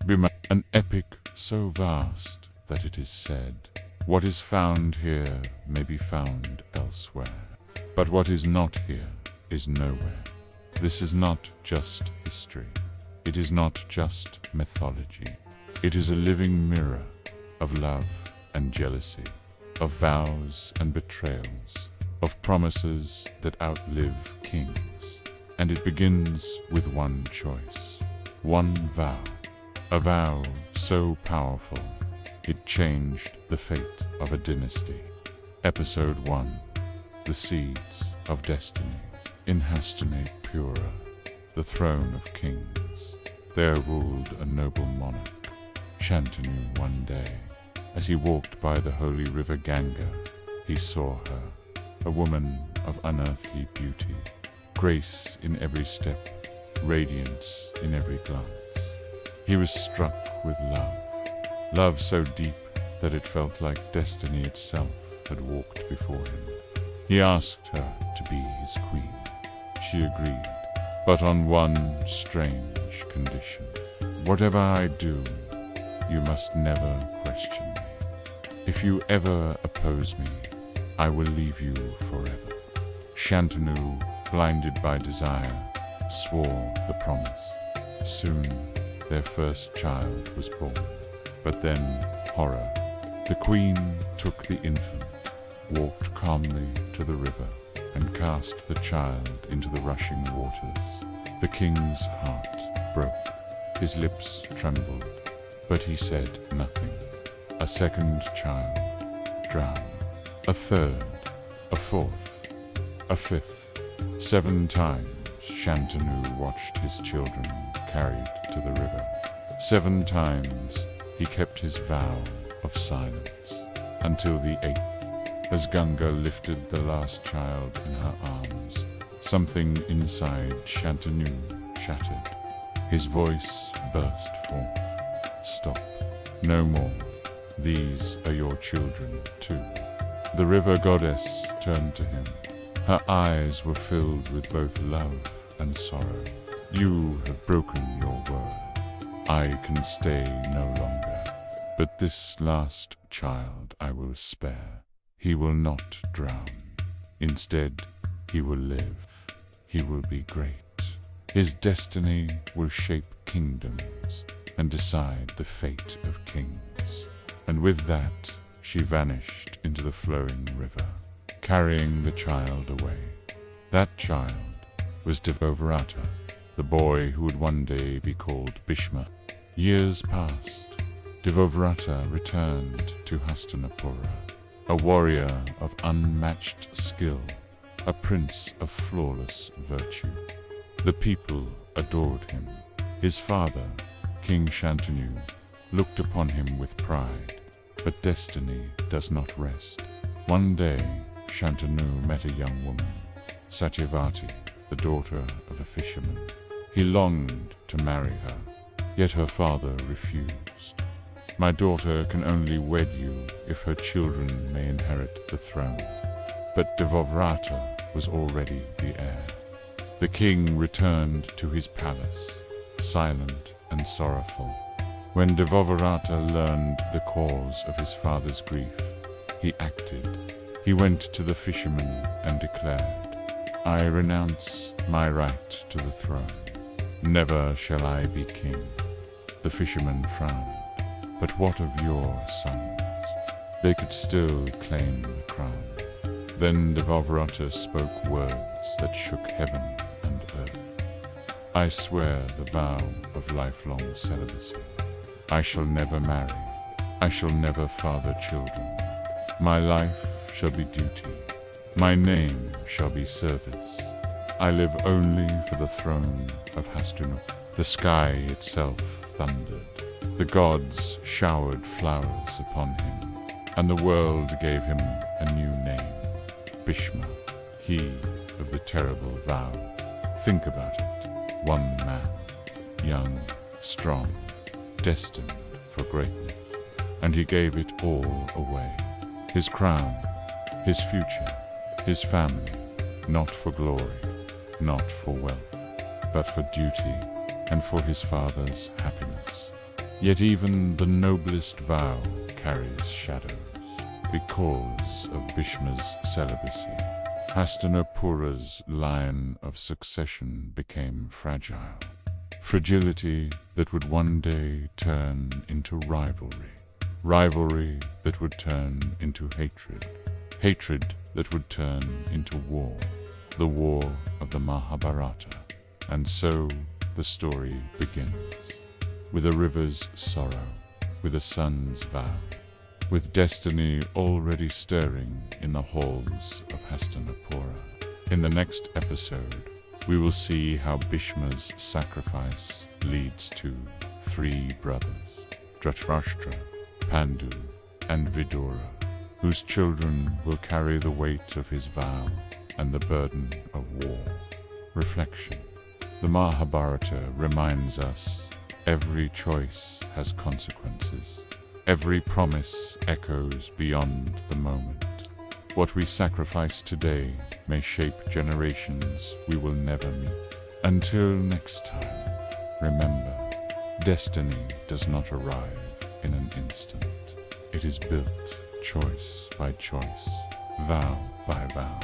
Bhishma, an epic so vast that it is said, what is found here may be found elsewhere. But what is not here is nowhere. This is not just history. It is not just mythology. It is a living mirror of love and jealousy, of vows and betrayals, of promises that outlive kings. And it begins with one choice, one vow, a vow so powerful it changed the fate of a dynasty. Episode 1, The Seeds of Destiny. In Hastinapura, the throne of kings, there ruled a noble monarch, Shantanu. One day, as he walked by the holy river Ganga, he saw her, a woman of unearthly beauty, grace in every step, radiance in every glance. He was struck with love so deep that it felt like destiny itself had walked before him. He asked her to be his queen. She agreed, but on one strange condition. Whatever I do, you must never question me. If you ever oppose me, I will leave you forever. Shantanu, blinded by desire, swore the promise. Soon, their first child was born. But then, horror. The queen took the infant, walked calmly to the river, and cast the child into the rushing waters. The king's heart broke. His lips trembled, but he said nothing. A second child drowned. A third, a fourth, a fifth. 7 times Shantanu watched his children carried to the river. 7 times he kept his vow of silence, until the 8th, as Ganga lifted the last child in her arms, something inside Shantanu shattered. His voice burst forth. Stop. No more. These are your children too. The river goddess turned to him. Her eyes were filled with both love and sorrow. You have broken your word. I can stay no longer. But this last child I will spare. He will not drown. Instead, he will live. He will be great. His destiny will shape kingdoms and decide the fate of kings. And with that, she vanished into the flowing river, carrying the child away. That child was Devavrata, the boy who would one day be called Bhishma. Years passed. Devavrata returned to Hastinapura, a warrior of unmatched skill, a prince of flawless virtue. The people adored him. His father, King Shantanu, looked upon him with pride. But destiny does not rest. One day, Shantanu met a young woman, Satyavati, the daughter of a fisherman. He longed to marry her, yet her father refused. My daughter can only wed you if her children may inherit the throne. But Devavrata was already the heir. The king returned to his palace, silent and sorrowful. When Devavrata learned the cause of his father's grief, he acted. He went to the fisherman and declared, I renounce my right to the throne. Never shall I be king. The fisherman frowned. But what of your sons? They could still claim the crown. Then Devavrata spoke words that shook heaven and earth. I swear the vow of lifelong celibacy. I shall never marry. I shall never father children. My life shall be duty. My name shall be service. I live only for the throne of Hastinapura. The sky itself thundered. The gods showered flowers upon him, and the world gave him a new name, Bhishma, he of the terrible vow. Think about it. One man, young, strong, destined for greatness, and he gave it all away. His crown, his future, his family, not for glory, not for wealth, but for duty and for his father's happiness. Yet even the noblest vow carries shadows. Because of Bhishma's celibacy, Hastinapura's line of succession became fragile. Fragility that would one day turn into rivalry. Rivalry that would turn into hatred. Hatred that would turn into war. The war of the Mahabharata. And so the story begins. With a river's sorrow, with a sun's vow, with destiny already stirring in the halls of Hastinapura. In the next episode, we will see how Bhishma's sacrifice leads to 3 brothers, Dhritarashtra, Pandu, and Vidura, whose children will carry the weight of his vow and the burden of war. Reflection. The Mahabharata reminds us every choice has consequences. Every promise echoes beyond the moment. What we sacrifice today may shape generations we will never meet. Until next time, remember, destiny does not arrive in an instant. It is built choice by choice, vow by vow.